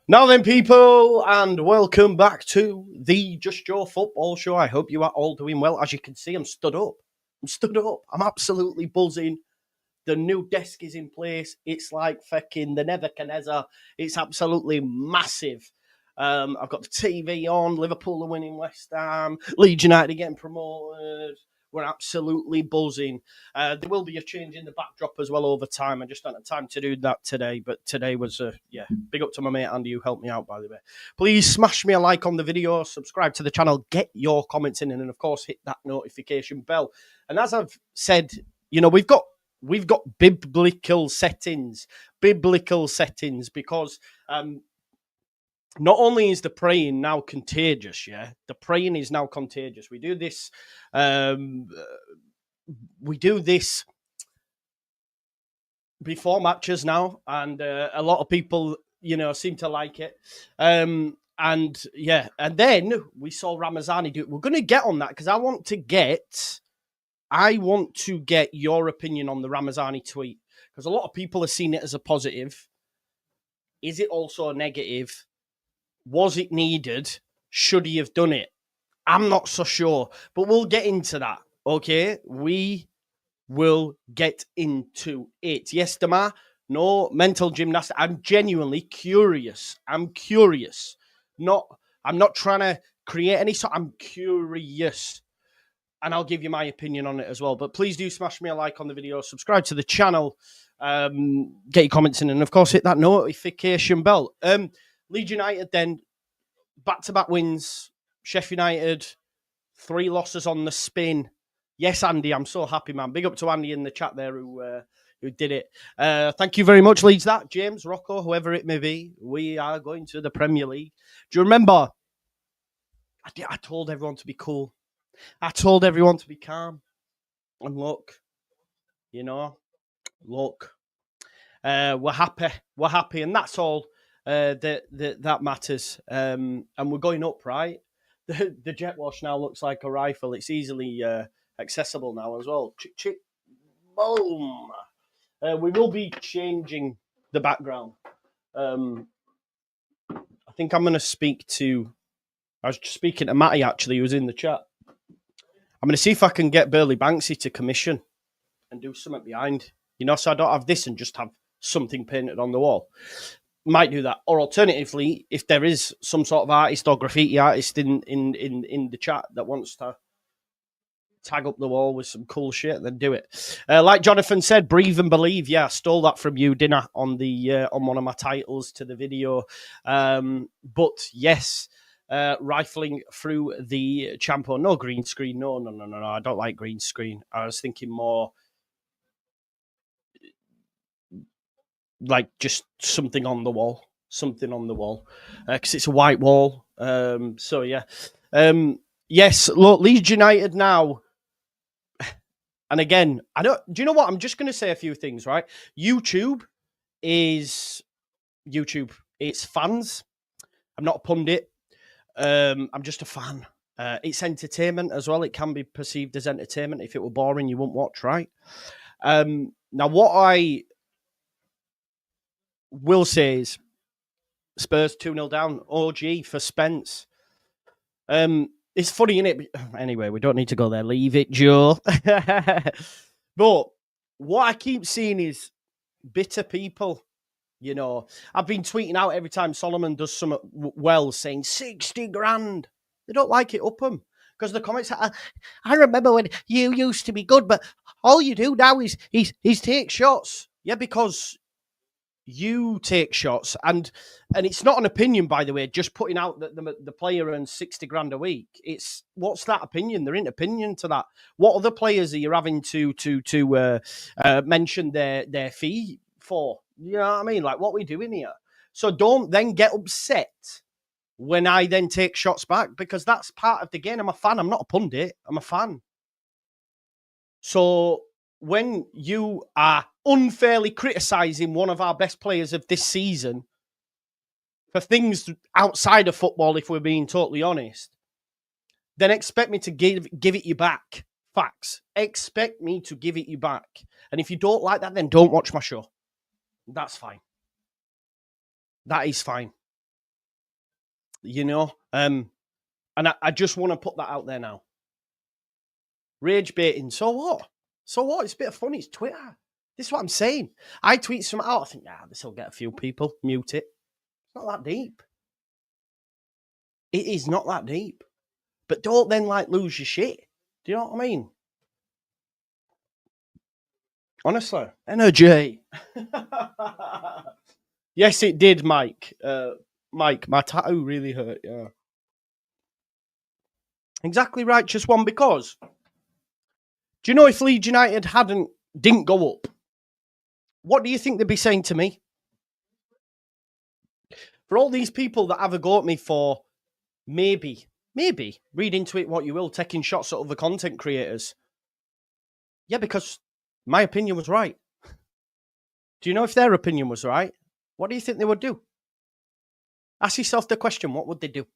Now then, people, and welcome back to the Just Joe Football Show. I hope you are all doing well. As you can see, I'm stood up. I'm absolutely buzzing. The new desk is in place. It's like fucking the Nebuchadnezzar. It's absolutely massive. I've got the TV on. Liverpool are winning West Ham. Leeds United are getting promoted. We're absolutely buzzing. There will be a change in the backdrop as well over time. I just don't have time to do that today. But today was, big up to my mate Andy who helped me out, by the way. Please smash me a like on the video, subscribe to the channel, get your comments in, and of course, hit that notification bell. And as I've said, we've got biblical settings because not only is the praying now contagious, the praying is now contagious. We do this before matches now, and a lot of people, seem to like it. And then we saw Ramazani do it. We're going to get on that because I want to get your opinion on the Ramazani tweet because a lot of people have seen it as a positive. Is it also a negative? Was it needed? Should he have done it? I'm not so sure, but we'll get into that. Okay, we will get into it. Yes, Damar, no mental gymnastics. I'm genuinely curious. I'm not trying to create any sort. I'm curious. And I'll give you my opinion on it as well. But please do smash me a like on the video, subscribe to the channel, get your comments in, and of course hit that notification bell. Leeds United then, back-to-back wins. Sheffield United, 3 losses on the spin. Yes, Andy, I'm so happy, man. Big up to Andy in the chat there who did it. Thank you very much, Leeds. James, Rocco, whoever it may be. We are going to the Premier League. Do you remember? I told everyone to be cool. I told everyone to be calm. And look, we're happy. And that's all that matters. And we're going up, right? The jet wash now looks like a rifle. It's easily accessible now as well. Chick, chick, boom. We will be changing the background. I think I'm going to speak to... I was just speaking to Matty, actually, who was in the chat. I'm going to see if I can get Burley Banksy to commission and do something behind, so I don't have this and just have something painted on the wall. Might do that. Or alternatively, if there is some sort of artist or graffiti artist in the chat that wants to tag up the wall with some cool shit, then do it. Like Jonathan said, breathe and believe. Yeah, I stole that from you, didn't I, on one of my titles to the video. But yes... rifling through the Champo. No green screen. No. I don't like green screen. I was thinking more like just something on the wall. Because it's a white wall. Yes, look, Leeds United now. And again, do you know what? I'm just going to say a few things, right? YouTube. It's fans. I'm not a pundit. I'm just a fan. It's entertainment as well. It can be perceived as entertainment. If it were boring, you wouldn't watch, right? Now, what I will say is Spurs 2-0 down. OG for Spence. It's funny, innit? Anyway, we don't need to go there. Leave it, Joe. But what I keep seeing is bitter people. I've been tweeting out every time Solomon does something well, saying 60 grand. They don't like it, up them. Because the comments are, I remember when you used to be good, but all you do now is take shots. Yeah, because you take shots. And it's not an opinion, by the way, just putting out that the player earns 60 grand a week. It's, what's that opinion? There ain't opinion to that. What other players are you having to mention their fee for? You know what I mean? Like, what we doing here? So don't then get upset when I then take shots back, because that's part of the game. I'm a fan. I'm not a pundit. I'm a fan. So when you are unfairly criticising one of our best players of this season for things outside of football, if we're being totally honest, then expect me to give it you back. Facts. Expect me to give it you back. And if you don't like that, then don't watch my show. That's fine. That is fine. you know. And I just want to put that out there now. Rage baiting, so what? So what? It's a bit of fun. It's Twitter. This is what I'm saying. I tweet something out. I think, this will get a few people. Mute it. It's not that deep. It is not that deep. But don't then lose your shit. Do you know what I mean? Honestly, energy. Yes, it did, Mike. Mike, my tattoo really hurt. Yeah, exactly right. Just one because. Do you know if Leeds United didn't go up? What do you think they'd be saying to me? For all these people that have a go at me for maybe read into it what you will, taking shots at other content creators. Yeah, because my opinion was right. Do you know if their opinion was right? What do you think they would do? Ask yourself the question, what would they do?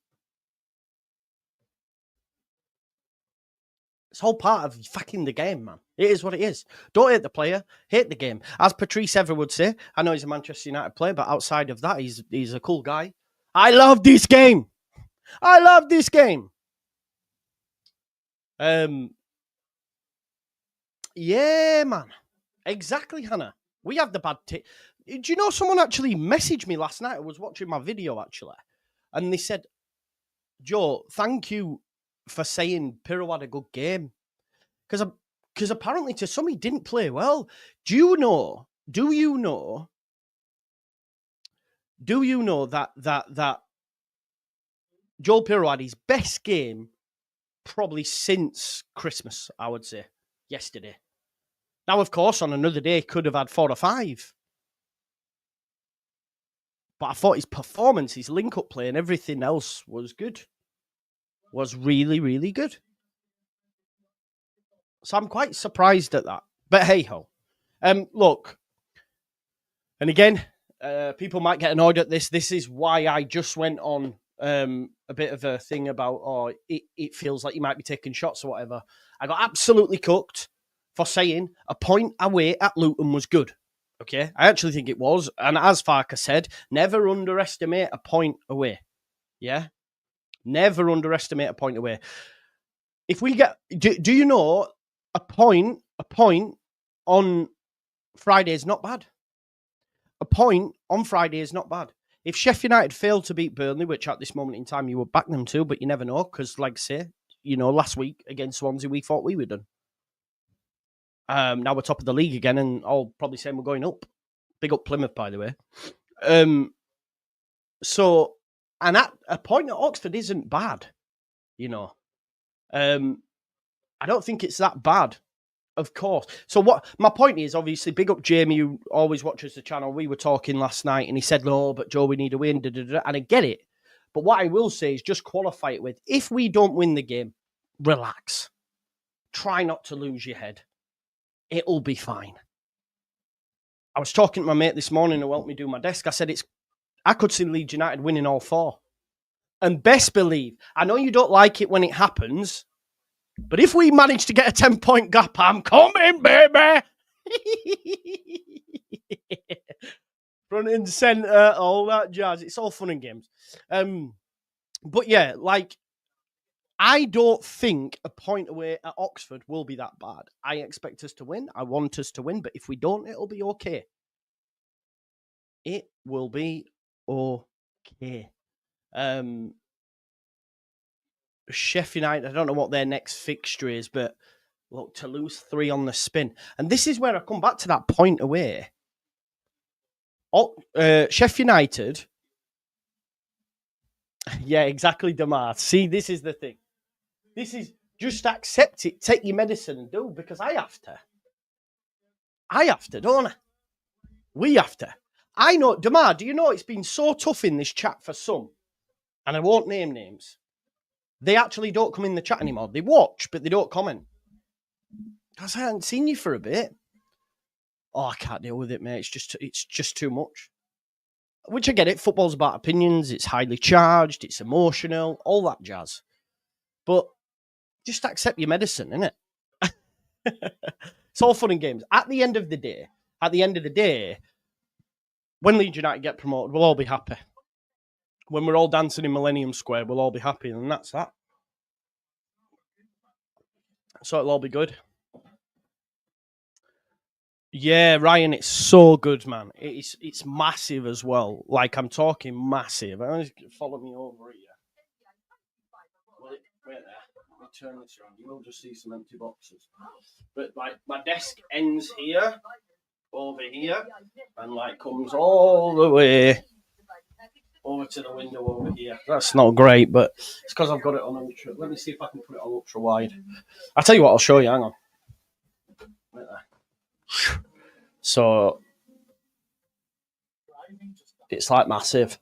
It's all part of fucking the game, man. It is what it is. Don't hate the player, hate the game. As Patrice Evra would say, I know he's a Manchester United player, but outside of that, he's a cool guy. I love this game. I love this game. Yeah, man. Exactly, Hannah. We have the bad tip. Do you know someone actually messaged me last night? I was watching my video, actually. And they said, Joe, thank you for saying Pirro had a good game. Because apparently to some he didn't play well. Do you know that Joe Pirro had his best game probably since Christmas, I would say, yesterday. Now, of course, on another day, he could have had 4 or 5. But I thought his performance, his link-up play and everything else was good. Was really, really good. So I'm quite surprised at that. But hey-ho. Look, and again, people might get annoyed at this. This is why I just went on a bit of a thing about, it feels like you might be taking shots or whatever. I got absolutely cooked for saying a point away at Luton was good. Okay? I actually think it was. And as Farker said, never underestimate a point away. Yeah? Never underestimate a point away. If we get... Do you know a point on Friday is not bad? A point on Friday is not bad. If Sheffield United failed to beat Burnley, which at this moment in time you would back them to, but you never know, because like I say, last week against Swansea, we thought we were done. Now we're top of the league again, and I'll probably say we're going up. Big up Plymouth, by the way. And at a point at Oxford isn't bad, I don't think it's that bad, of course. So what my point is, obviously, big up Jamie, who always watches the channel. We were talking last night, and he said, "No, but Joe, we need a win." And I get it, but what I will say is just qualify it with: if we don't win the game, relax. Try not to lose your head. It'll be fine. I was talking to my mate this morning who helped me do my desk. I said, I could see Leeds United winning all 4. And best believe, I know you don't like it when it happens, but if we manage to get a 10-point gap, I'm coming, baby. Front and centre, all that jazz. It's all fun and games. But yeah, I don't think a point away at Oxford will be that bad. I expect us to win. I want us to win. But if we don't, it'll be okay. It will be okay. Sheffield United, I don't know what their next fixture is, but look, to lose 3 on the spin. And this is where I come back to that point away. Sheffield United. Yeah, exactly, Damar. See, this is the thing. This is just accept it, take your medicine and do, because I have to. I have to, don't I? We have to. I know, Damar, do you know it's been so tough in this chat for some, and I won't name names. They actually don't come in the chat anymore. They watch, but they don't comment. Because I haven't seen you for a bit. Oh, I can't deal with it, mate. It's just too much. Which I get it. Football's about opinions. It's highly charged. It's emotional. All that jazz. But just accept your medicine, innit? It's all fun and games. At the end of the day, when Leeds United get promoted, we'll all be happy. when we're all dancing in Millennium Square, we'll all be happy, and that's that. So it'll all be good. Yeah, Ryan, it's so good, man. It's massive as well. Like, I'm talking massive. Follow me over here. Wait there. Let me turn this around. You will just see some empty boxes. But like, my desk ends here, over here, and like comes all the way over to the window over here. That's not great, but it's because I've got it on ultra. Let me see if I can put it on ultra wide. I'll tell you what, I'll show you. Hang on. Right there. So it's like massive.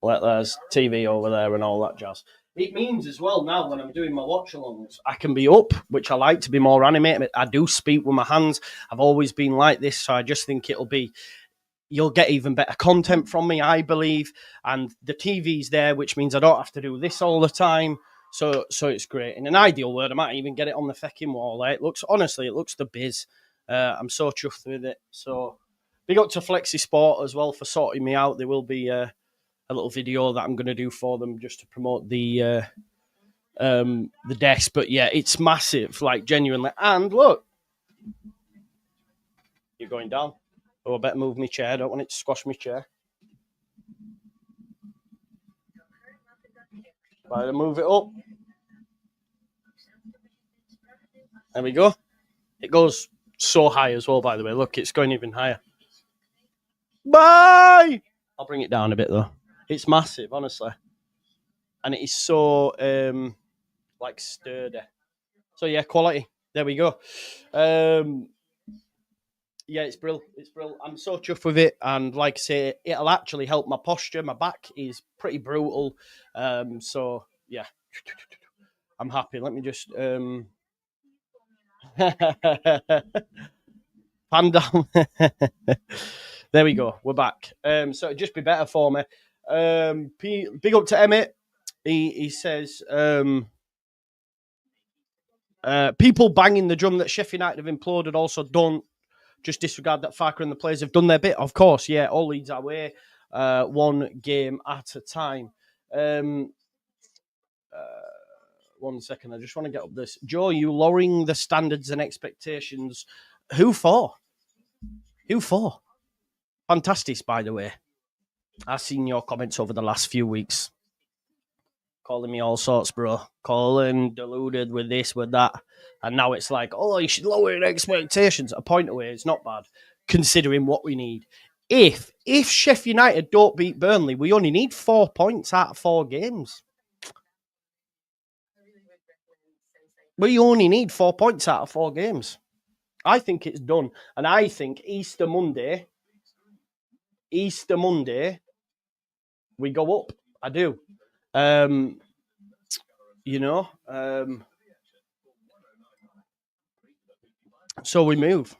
Like there's TV over there and all that jazz. It means as well now when I'm doing my watch alongs, I can be up, which I like to be more animated. I do speak with my hands. I've always been like this, so I just think you'll get even better content from me, I believe. And the TV's there, which means I don't have to do this all the time. So it's great. In an ideal world, I might even get it on the fecking wall. It looks the biz. I'm so chuffed with it. So big up to Flexi Sport as well for sorting me out. There will be a little video that I'm going to do for them just to promote the desk. But yeah, it's massive, like genuinely. And look, you're going down. Oh, I better move my chair. I don't want it to squash my chair. Better move it up. There we go. It goes so high as well, by the way. Look, it's going even higher. Bye! I'll bring it down a bit, though. It's massive, honestly. And it is so, like, sturdy. So, yeah, quality. There we go. Yeah, it's brilliant. It's brilliant. I'm so chuffed with it. And like I say, it'll actually help my posture. My back is pretty brutal. So, yeah. I'm happy. Let me just... Pan down. There we go. We're back. So it'd just be better for me. Big up to Emmett. He says... people banging the drum that Sheffield United have imploded also don't just disregard that Farker and the players have done their bit. Of course, yeah, all leads our way, one game at a time. 1 second, I just want to get up this. Joe, you lowering the standards and expectations. Who for? Who for? Fantastic, by the way. I've seen your comments over the last few weeks. Calling me all sorts, bro. Calling, deluded with this, with that. And now it's like, oh, you should lower your expectations. A point away, it's not bad, considering what we need. If Sheffield United don't beat Burnley, we only need 4 points out of 4 games. We only need 4 points out of 4 games. I think it's done. And I think Easter Monday, we go up. I do. So we move.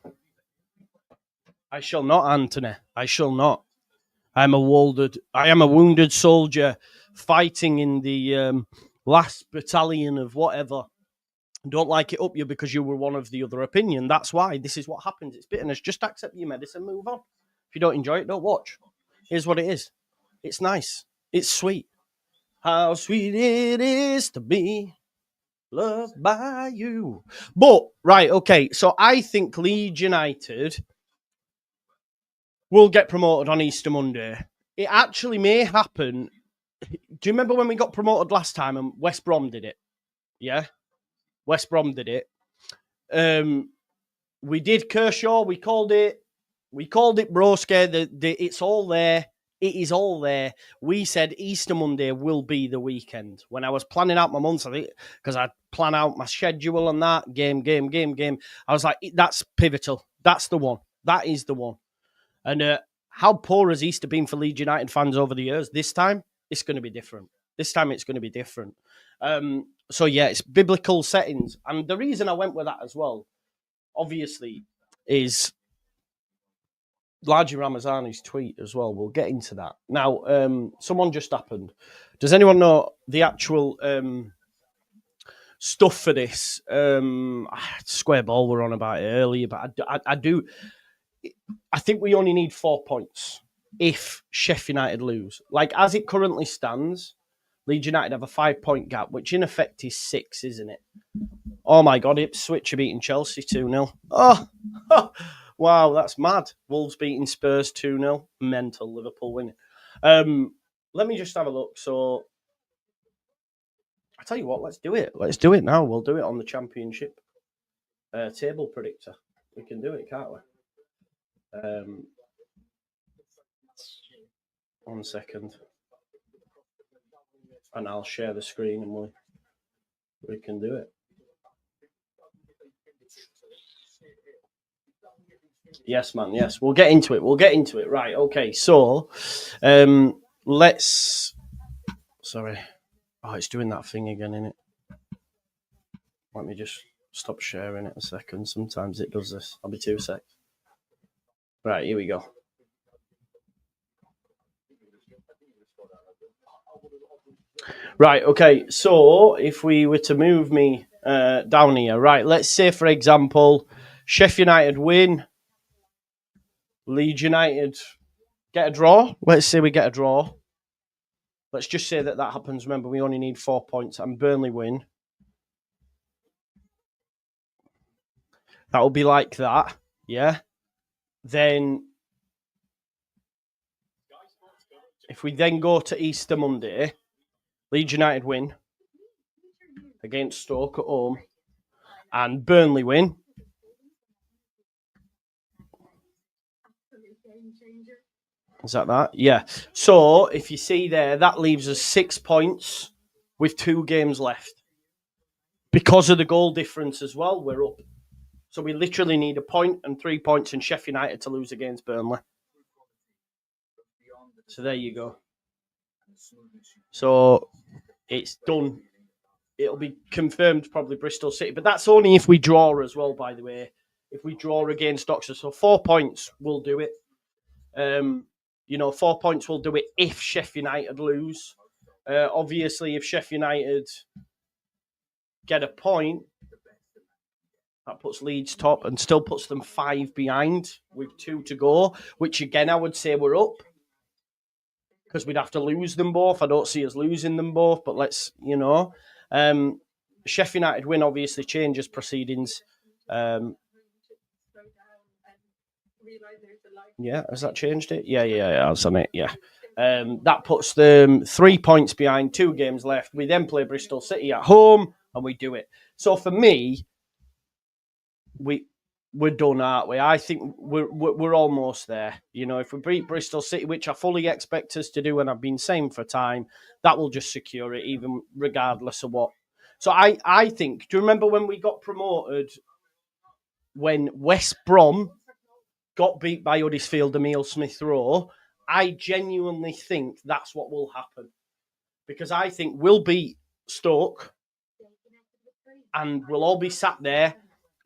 I shall not, Anthony. I shall not. I am a wounded soldier fighting in the last battalion of whatever. Don't like it up you because you were one of the other opinion. That's why. This is what happens. It's bitterness. Just accept your medicine, move on. If you don't enjoy it, don't watch. Here's what it is. It's nice. It's sweet. How sweet it is to be loved by you. But, right, okay. So I think Leeds United will get promoted on Easter Monday. It actually may happen. Do you remember when we got promoted last time and West Brom did it? Yeah? West Brom did it. We did Kershaw. We called it Broske. It's all there. It is all there. We said Easter Monday will be the weekend. When I was planning out my months, I think, because I plan out my schedule and that, game. I was like, that's pivotal. That's the one. That is the one. And how poor has Easter been for Leeds United fans over the years? This time, it's going to be different. So, yeah, it's biblical settings. And the reason I went with that as well, obviously, is largely Ramazani's tweet as well. We'll get into that. Now, someone just happened. Does anyone know the actual stuff for this? Square ball were on about it earlier, but I do. I think we only need 4 points. if Sheffield United lose. Like, as it currently stands, Leeds United have a 5-point gap, which in effect is 6, isn't it? Oh my God, Ipswich are beating Chelsea 2-0. Oh, wow, that's mad. Wolves beating Spurs 2-0. Mental. Liverpool winning. Let me just have a look. So, I tell you what, let's do it. Let's do it now. We'll do it on the Championship table predictor. We can do it, can't we? 1 second. And I'll share the screen and we can do it. Yes, man. Yes, we'll get into it. Right. Okay. So, let's. Sorry. Oh, it's doing that thing again, innit? Let me just stop sharing it a second. Sometimes it does this. I'll be 2 seconds. Right. Here we go. Right. Okay. So, if we were to move me down here, right? Let's say, for example, Sheffield United win. Leeds United get a draw. Let's say we get a draw. Let's just say that happens. Remember, we only need 4 points, and Burnley win. That will be like that, yeah? Then, if we then go to Easter Monday, Leeds United win against Stoke at home, and Burnley win. Is that? Yeah. So, if you see there, that leaves us 6 points with 2 games left. Because of the goal difference as well, we're up. So we literally need a point and 3 points in Sheffield United to lose against Burnley. So there you go. So it's done. It'll be confirmed probably Bristol City. But that's only if we draw as well, by the way. If we draw against Oxford. So 4 points will do it. 4 points will do it if Sheffield United lose. Obviously, if Sheffield United get a point, that puts Leeds top and still puts them 5 behind with 2 to go, which again, I would say we're up because we'd have to lose them both. I don't see us losing them both, but let's, Sheffield United win obviously changes proceedings. Yeah, has that changed it? Yeah, has on it, yeah. That puts them 3 points behind, 2 games left. We then play Bristol City at home and we do it. So for me, we're done, aren't we? I think we're almost there. If we beat Bristol City, which I fully expect us to do, and I've been saying for time, that will just secure it, even regardless of what. So I think, do you remember when we got promoted, when West Brom got beat by Huddersfield, Emile Smith Rowe? I genuinely think that's what will happen. Because I think we'll beat Stoke and we'll all be sat there.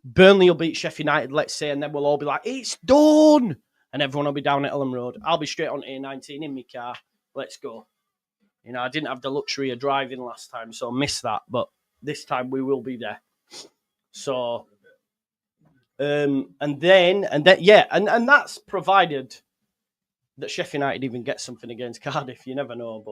Burnley will beat Sheffield United, let's say, and then we'll all be like, it's done! And everyone will be down at Ellen Road. I'll be straight on A19 in my car. Let's go. I didn't have the luxury of driving last time, so I missed that. But this time we will be there. So, and that's provided that Sheffield United even get something against Cardiff. You never know.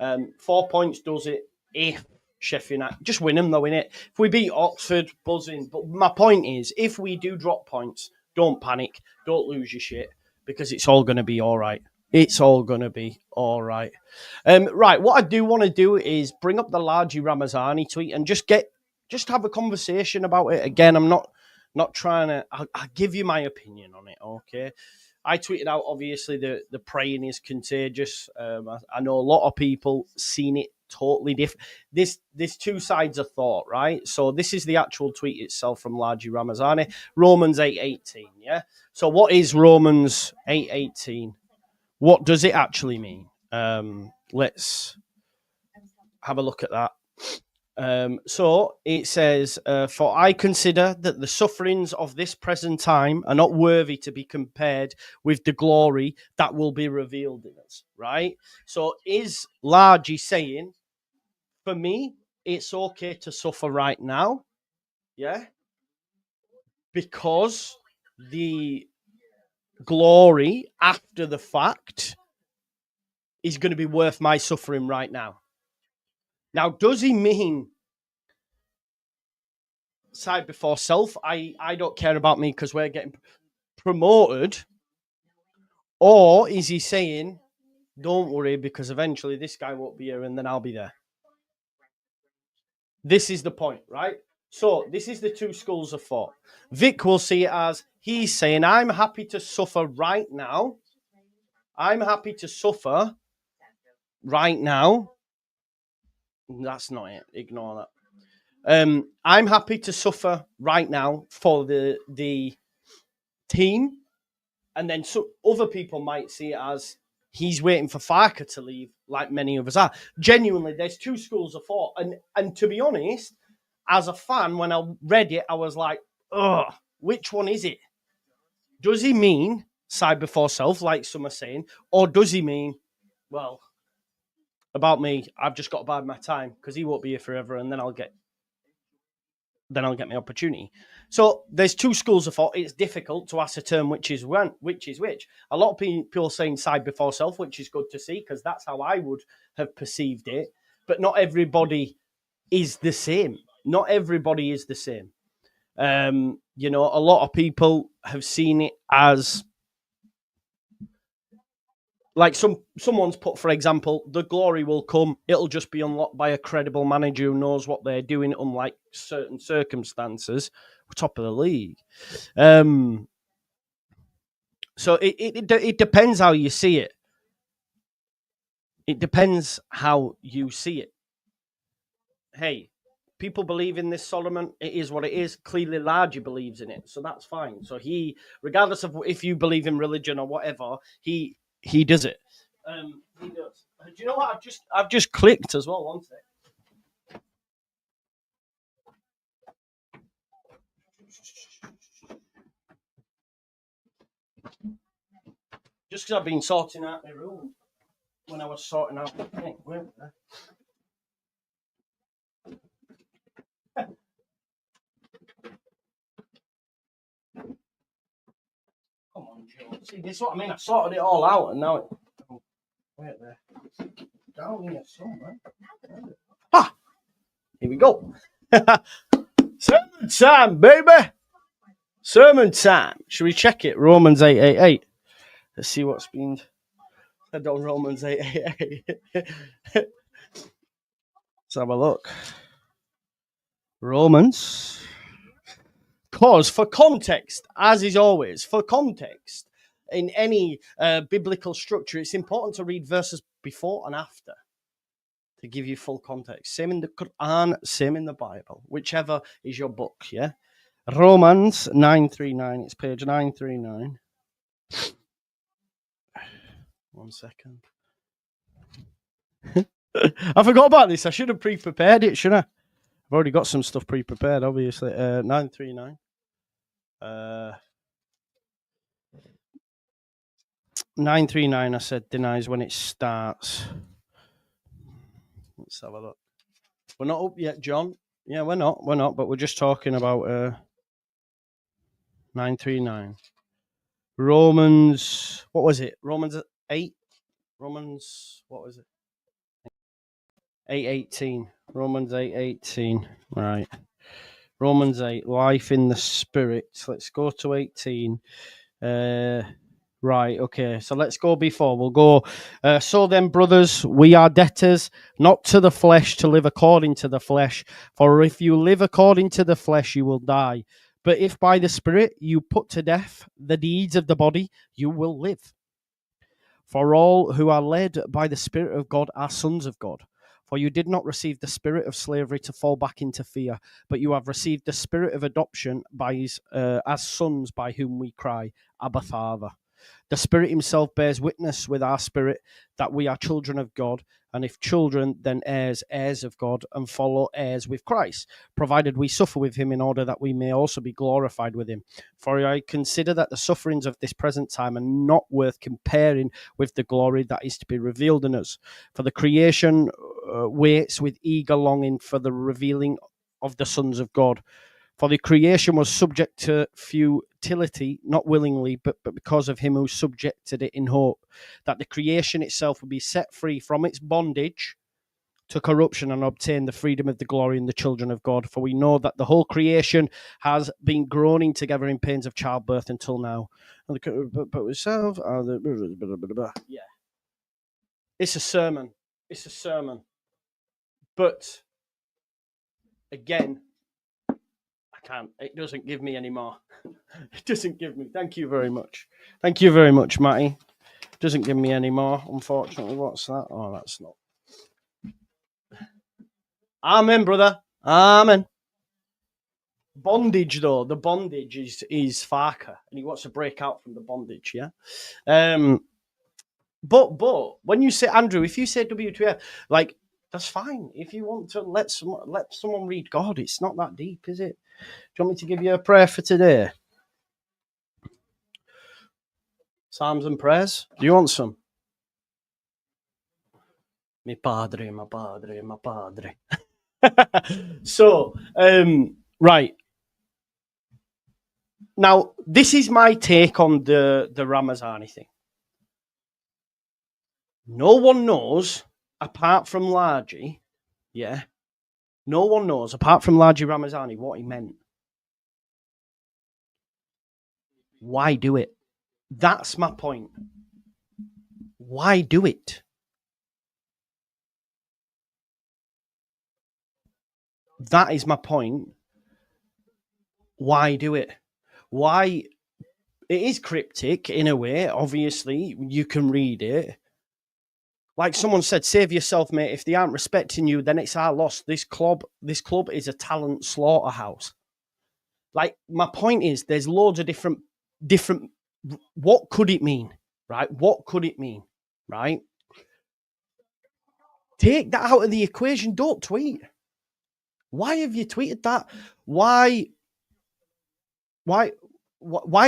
But 4 points does it if Sheffield United just win them, though, innit? If we beat Oxford, buzzing. But my point is, if we do drop points, don't panic, don't lose your shit, because it's all going to be all right. It's all going to be all right. Right, what I do want to do is bring up the Largy Ramazani tweet and just have a conversation about it. Again, I'm not trying to. I'll give you my opinion on it, okay? I tweeted out, obviously, the praying is contagious. I know a lot of people seen it totally different. There's 2 sides of thought, right? So this is the actual tweet itself from Largy Ramazani. Romans 8:18, yeah? So what is Romans 8:18? What does it actually mean? Let's have a look at that. So it says, for I consider that the sufferings of this present time are not worthy to be compared with the glory that will be revealed in us, right? So is Largy saying, for me, it's okay to suffer right now, yeah? Because the glory after the fact is going to be worth my suffering right now. Now, does he mean side before self? I don't care about me because we're getting promoted. Or is he saying, don't worry, because eventually this guy won't be here and then I'll be there? This is the point, right? So this is the two schools of thought. Vic will see it as he's saying, I'm happy to suffer right now. I'm happy to suffer right now. That's not it. Ignore that. I'm happy to suffer right now for the team. And then other people might see it as he's waiting for Farker to leave, like many of us are. Genuinely, there's two schools of thought. And to be honest, as a fan, when I read it, I was like, ugh, which one is it? Does he mean side before self, like some are saying? Or does he mean, well, about me, I've just got to bide my time because he won't be here forever and then I'll get my opportunity. So there's two schools of thought. It's difficult to ascertain which is which. A lot of people saying side before self, which is good to see because that's how I would have perceived it. But not everybody is the same. Not everybody is the same. You know, a lot of people have seen it as like someone's put, for example, the glory will come. It'll just be unlocked by a credible manager who knows what they're doing, unlike certain circumstances. We're top of the league. So it depends how you see it. It depends how you see it. Hey, people believe in this Solomon. It is what it is. Clearly, Largy believes in it, so that's fine. So he, regardless of if you believe in religion or whatever, he does it. He does. Do you know what? I've just clicked as well. One sec. Just because I've been sorting out my room when I was sorting out the thing, weren't there? Come on, Joe. See, this is what I mean. I sorted it all out, and now it. Wait there. Down here somewhere. Ha! Here we go. Sermon time, baby. Sermon time. Should we check it? Romans 8:8. Let's see what's been said on Romans 8:8. Let's have a look. Romans. Because for context, as is always, for context, in any biblical structure, it's important to read verses before and after to give you full context. Same in the Quran, same in the Bible, whichever is your book, yeah? Romans 939, it's page 939. 1 second. I forgot about this. I should have pre-prepared it, shouldn't I? I've already got some stuff pre-prepared, obviously. 939. 939, I said, denies when it starts. Let's have a look. We're not up yet, John. Yeah, we're not, but we're just talking about 939. Romans, what was it? Romans 8? Romans, what was it? 8:18. Romans 8:18. Right. Romans 8, life in the spirit. Let's go to 18. Right, okay. So let's go before. We'll go. So then, brothers, we are debtors, not to the flesh, to live according to the flesh. For if you live according to the flesh, you will die. But if by the Spirit you put to death the deeds of the body, you will live. For all who are led by the Spirit of God are sons of God. For you did not receive the spirit of slavery to fall back into fear, but you have received the spirit of adoption as sons, by whom we cry, Abba, Father. The Spirit himself bears witness with our spirit that we are children of God, and if children, then heirs, heirs of God, and fellow heirs with Christ, provided we suffer with him in order that we may also be glorified with him. For I consider that the sufferings of this present time are not worth comparing with the glory that is to be revealed in us. For the creation waits with eager longing for the revealing of the sons of God. For the creation was subject to futility, not willingly, but because of him who subjected it in hope, that the creation itself would be set free from its bondage to corruption and obtain the freedom of the glory in the children of God. For we know that the whole creation has been groaning together in pains of childbirth until now. But ourselves are the... Yeah. It's a sermon. It's a sermon. But again, I can't. It doesn't give me any more. It doesn't give me. Thank you very much. Thank you very much, Matty. It doesn't give me any more, unfortunately. What's that? Oh, that's not. Amen, brother. Amen. Bondage, though. The bondage is Farker, and he wants to break out from the bondage, yeah? But when you say, Andrew, if you say WTF, like, that's fine. If you want to let someone read God, it's not that deep, is it? Do you want me to give you a prayer for today? Psalms and prayers? Do you want some? Mi padre, ma padre, ma padre. So, right. Now, this is my take on the Ramazani thing. No one knows, apart from Largy, yeah, no one knows, apart from Largy Ramazani, what he meant. Why do it? That's my point. Why do it? That is my point. Why do it? Why? It is cryptic in a way. Obviously, you can read it. Like someone said, save yourself, mate. If they aren't respecting you, then it's our loss. This club is a talent slaughterhouse. Like, my point is, there's loads of different. What could it mean, right? What could it mean, right? Take that out of the equation. Don't tweet. Why have you tweeted that? Why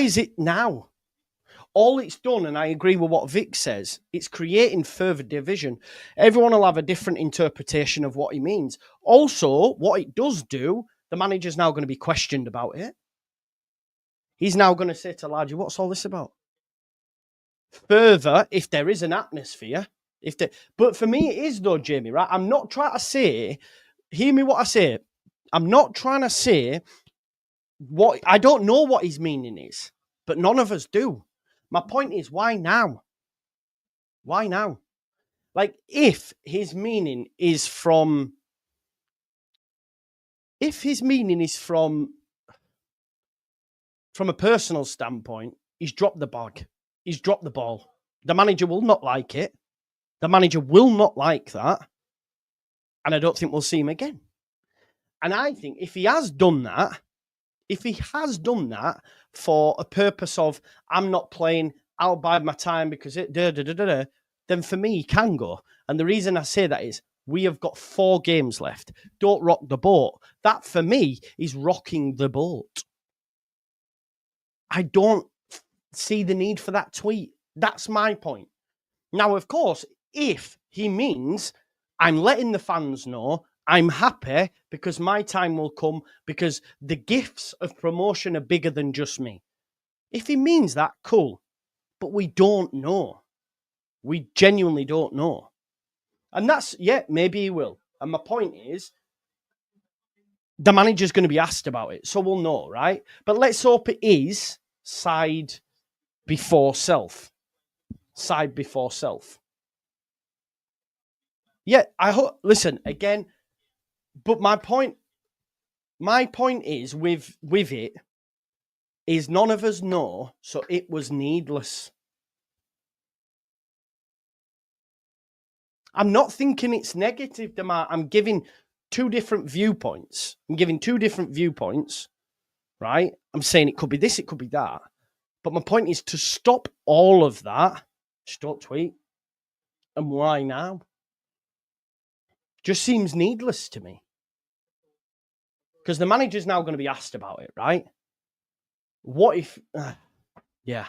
is it now? All it's done, and I agree with what Vic says, it's creating further division. Everyone will have a different interpretation of what he means. Also, what it does do, the manager's now going to be questioned about it. He's now going to say to Largy, what's all this about? Further, if there is an atmosphere, but for me it is though, Jamie, right? I'm not trying to say, hear me what I say. I'm not trying to say what, I don't know what his meaning is, but none of us do. My point is, why now? Why now? Like, if his meaning is from a personal standpoint, he's dropped the bag. He's dropped the ball. The manager will not like it. The manager will not like that. And I don't think we'll see him again. And I think if he has done that for a purpose of, I'm not playing, I'll bide my time because it, then for me, he can go. And the reason I say that is, we have got 4 games left. Don't rock the boat. That, for me, is rocking the boat. I don't see the need for that tweet. That's my point. Now, of course, if he means I'm letting the fans know I'm happy because my time will come, because the gifts of promotion are bigger than just me. If he means that, cool. But we don't know. We genuinely don't know. And that's, yeah, maybe he will. And my point is, the manager's going to be asked about it, so we'll know, right? But let's hope it is side before self. Side before self. Yeah, I hope, listen, again, but my point is with it is none of us know, so it was needless. I'm not thinking it's negative, Demar. I'm giving 2 different viewpoints. Right? I'm saying it could be this, it could be that. But my point is to stop all of that, just don't tweet. And why now? Just seems needless to me. Because the manager's now going to be asked about it, right? What if... yeah.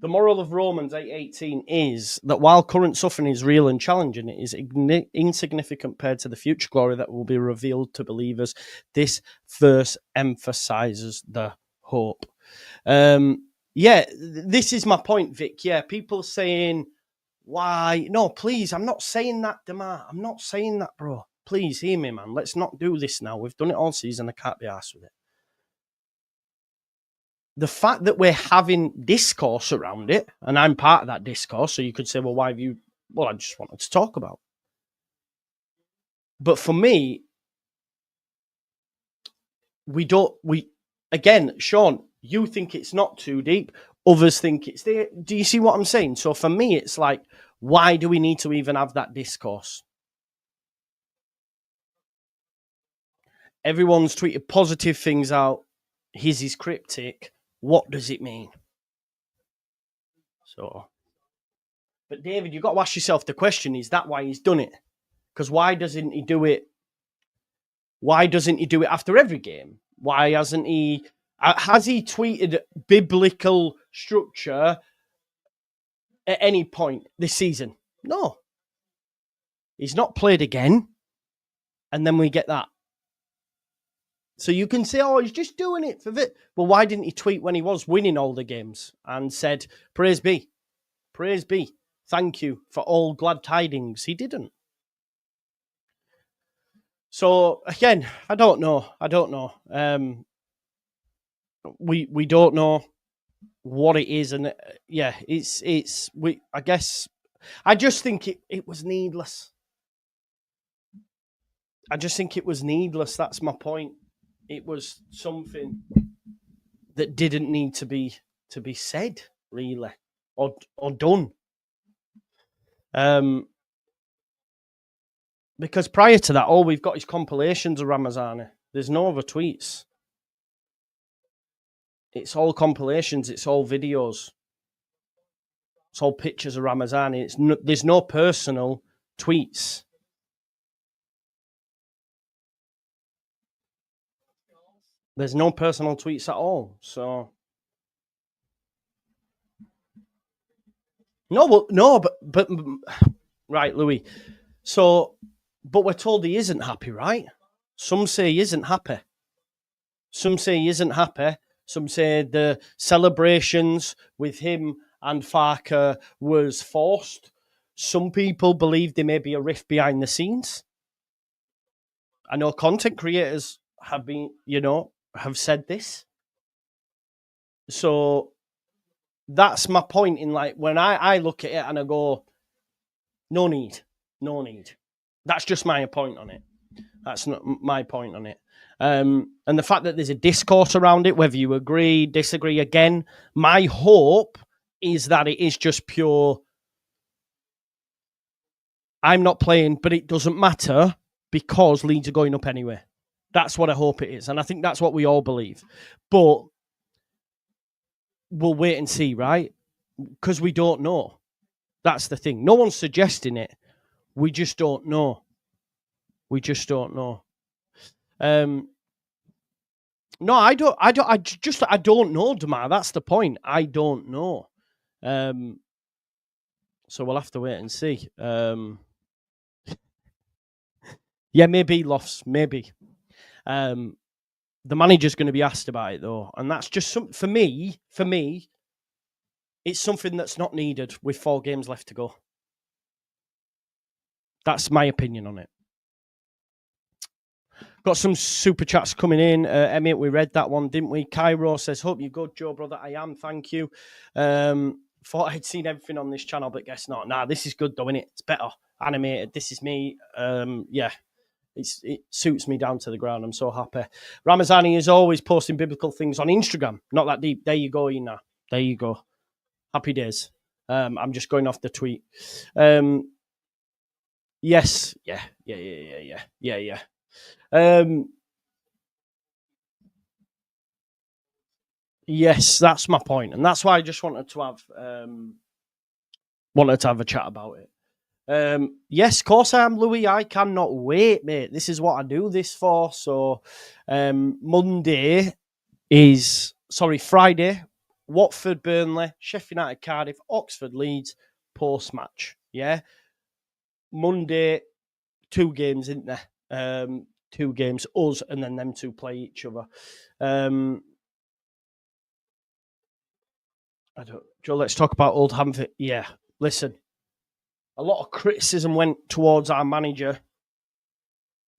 The moral of Romans 8:18 is that while current suffering is real and challenging, it is insignificant compared to the future glory that will be revealed to believers. This verse emphasizes the hope. This is my point, Vic. Yeah, people saying, why? No, please, I'm not saying that, Demar. I'm not saying that, bro. Please, hear me, man. Let's not do this now. We've done it all season. I can't be arsed with it. The fact that we're having discourse around it, and I'm part of that discourse, so you could say, well, why have you... Well, I just wanted to talk about. But for me, again, Sean, you think it's not too deep. Others think it's there. Do you see what I'm saying? So for me, it's like, why do we need to even have that discourse? Everyone's tweeted positive things out. His is cryptic. What does it mean? So, but David, you've got to ask yourself the question, is that why he's done it? Because why doesn't he do it? Why doesn't he do it after every game? Why hasn't he... Has he tweeted biblical structure at any point this season? No. He's not played again. And then we get that. So you can say, oh, he's just doing it for it. Well, why didn't he tweet when he was winning all the games and said, praise be, thank you for all glad tidings? He didn't. So again, I don't know. We don't know what it is, and I just think it was needless. That's my point. It was something that didn't need to be said, really, or done. Because prior to that, all we've got is compilations of Ramazani. There's no other tweets. It's all compilations. It's all videos. It's all pictures of Ramazani. There's no personal tweets. There's no personal tweets at all. So but right, Louis. So, but we're told he isn't happy, right? Some say he isn't happy. Some say the celebrations with him and Farker was forced. Some people believe there may be a rift behind the scenes. I know content creators have been, have said this. So that's my point in, like, when I look at it and I go, no need. That's just my point on it. That's not my point on it. And the fact that there's a discourse around it, whether you agree, disagree, again, my hope is that it is just pure, I'm not playing, but it doesn't matter because Leeds are going up anyway. That's what I hope it is. And I think that's what we all believe. But we'll wait and see, right? Because we don't know. That's the thing. No one's suggesting it. We just don't know. No, I don't know, Damar. That's the point. I don't know. So we'll have to wait and see. Yeah, maybe, Lofts, maybe. The manager's going to be asked about it, though. And that's just for me, it's something that's not needed with 4 games left to go. That's my opinion on it. Got some super chats coming in. Emmett, we read that one, didn't we? Cairo says, hope you're good, Joe, brother. I am, thank you. Thought I'd seen everything on this channel, but guess not. Nah, this is good, though, innit? It's better. Animated. This is me. Yeah. It suits me down to the ground. I'm so happy. Ramazani is always posting biblical things on Instagram. Not that deep. There you go, Ina. There you go. Happy days. I'm just going off the tweet. Yes. Yeah. Yes, that's my point, and that's why I just wanted to have a chat about it. Yes, of course I am, Louis. I cannot wait, mate. This is what I do this for. So, Friday Watford, Burnley, Sheffield United, Cardiff, Oxford, Leeds, post-match. Yeah. Monday, 2 games, isn't there? 2 games, us, and then them 2 play each other. Joe, let's talk about Old Hamford. Yeah, listen. A lot of criticism went towards our manager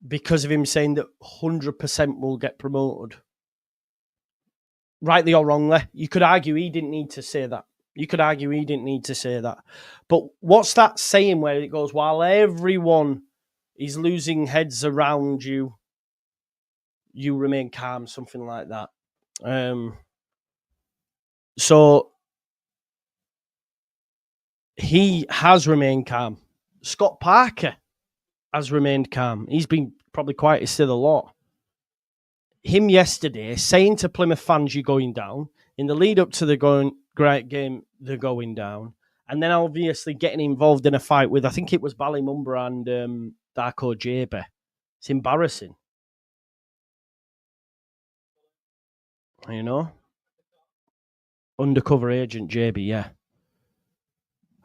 because of him saying that 100% will get promoted. Rightly or wrongly, you could argue he didn't need to say that. But what's that saying where it goes, while everyone is losing heads around you, you remain calm, something like that. So he has remained calm. Scott Parker has remained calm. He's been probably quietest of the lot. Him yesterday saying to Plymouth fans, you're going down. In the lead up to the great game, they're going down. And then obviously getting involved in a fight with, I think it was Ballymumbra and Darko JB. It's embarrassing. You know? Undercover agent JB, yeah.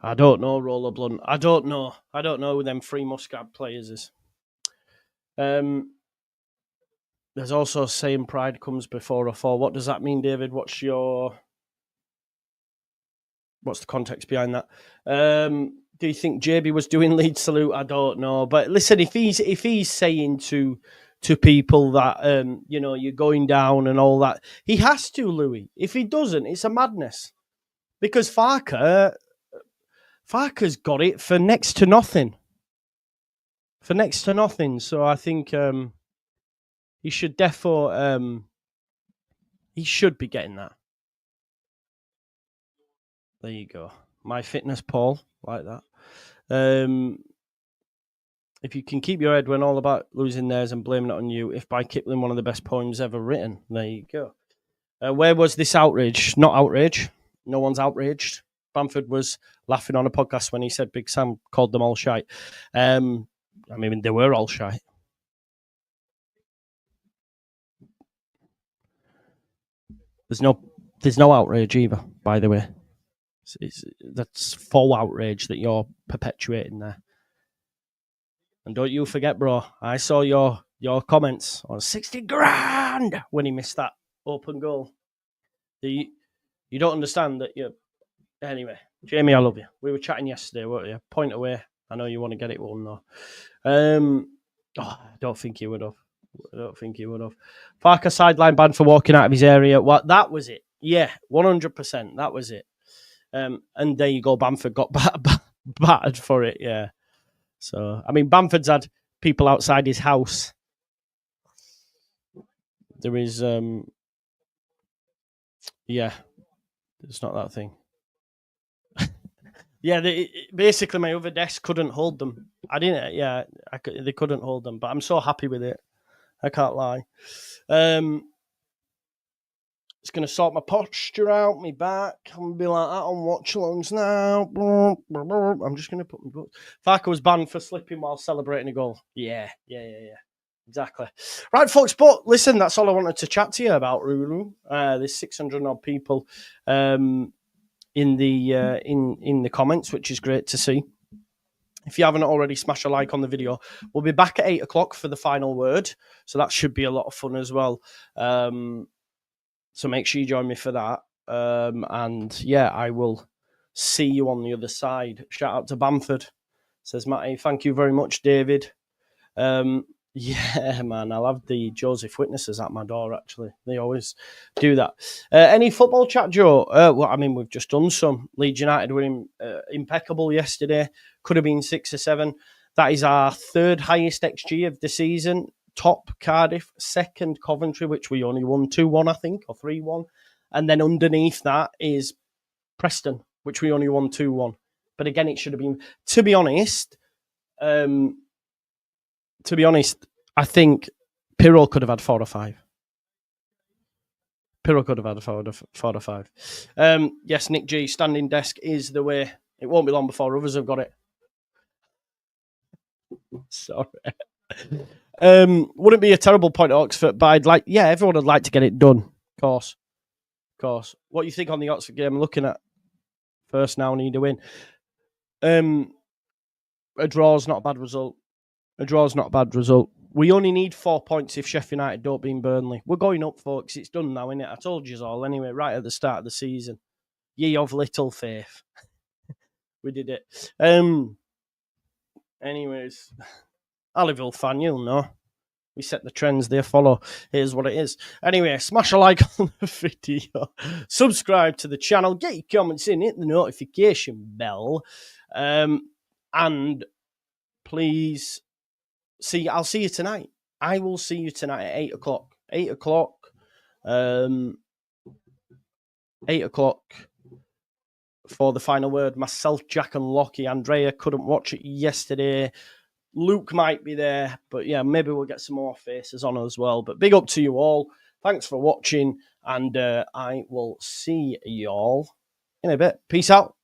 I don't know, Roller Blunt. I don't know who them Three Muscat players is. There's also saying pride comes before a fall. What does that mean, David? What's the context behind that? Do you think JB was doing Leeds salute? I don't know. But listen, if he's saying to people that you're going down and all that, he has to, Louis. If he doesn't, it's a madness. Because Farker's got it for next to nothing. So I think he should he should be getting that. There you go. My fitness, Paul, like that. If you can keep your head when all about losing theirs and blaming it on you, if by Kipling, one of the best poems ever written. There you go. Where was this outrage? Not outrage. No one's outraged. Bamford was laughing on a podcast when he said Big Sam called them all shite. I mean, they were all shite. There's no outrage either, by the way. That's full outrage that you're perpetuating there. And don't you forget, bro, I saw your comments on 60 grand when he missed that open goal. You don't understand that you. Anyway, Jamie, I love you. We were chatting yesterday, weren't you? Point away. I know you want to get it one though. I don't think he would have. Farker sideline banned for walking out of his area. Well, that was it. Yeah, 100%. That was it. And there you go. Bamford got battered for it. Yeah. So, I mean, Bamford's had people outside his house. There is, yeah, it's not that thing. Yeah, basically my other desk couldn't hold them. They couldn't hold them, but I'm so happy with it. I can't lie. It's going to sort my posture out, my back. I'm going to be like that on watch-alongs now. I'm just going to put my boots. Farker was banned for slipping while celebrating a goal. Yeah. Exactly. Right, folks, but listen, that's all I wanted to chat to you about, Ruru. There's 600 odd people in the comments, which is great to see. If you haven't already, smash a like on the video. We'll be back at 8 o'clock for the final word, so that should be a lot of fun as well. So make sure you join me for that. And yeah, I will see you on the other side. Shout out to Bamford, says Matty. Thank you very much, David. Yeah, man, I'll have the Joseph witnesses at my door, actually. They always do that. Any football chat, Joe? Well, I mean, we've just done some. Leeds United were impeccable yesterday. Could have been 6 or 7. That is our third highest XG of the season. Top Cardiff, second Coventry, which we only won 2-1, I think, or 3-1. And then underneath that is Preston, which we only won 2-1. But again, it should have been, to be honest, I think Pirro could have had 4 or 5. Yes, Nick G, standing desk is the way. It won't be long before others have got it. Sorry. Wouldn't be a terrible point at Oxford, but everyone would like to get it done, of course. course. What do you think on the Oxford game? Looking at first now, need a win. A draw's not a bad result. We only need 4 points if Sheffield United don't beat Burnley. We're going up, folks. It's done now, innit? I told you all anyway, right at the start of the season. Ye of little faith. We did it. Anyways, a Liverpool fan, you'll know. We set the trends, they follow. Here's what it is. Anyway, smash a like on the video. Subscribe to the channel. Get your comments in. Hit the notification bell. And please, I'll see you tonight. I will see you tonight at 8 o'clock. 8 o'clock. 8 o'clock for the final word. Myself, Jack and Lockie. Andrea couldn't watch it yesterday. Luke might be there, but yeah, maybe we'll get some more faces on as well. But big up to you all. Thanks for watching, and I will see you all in a bit. Peace out.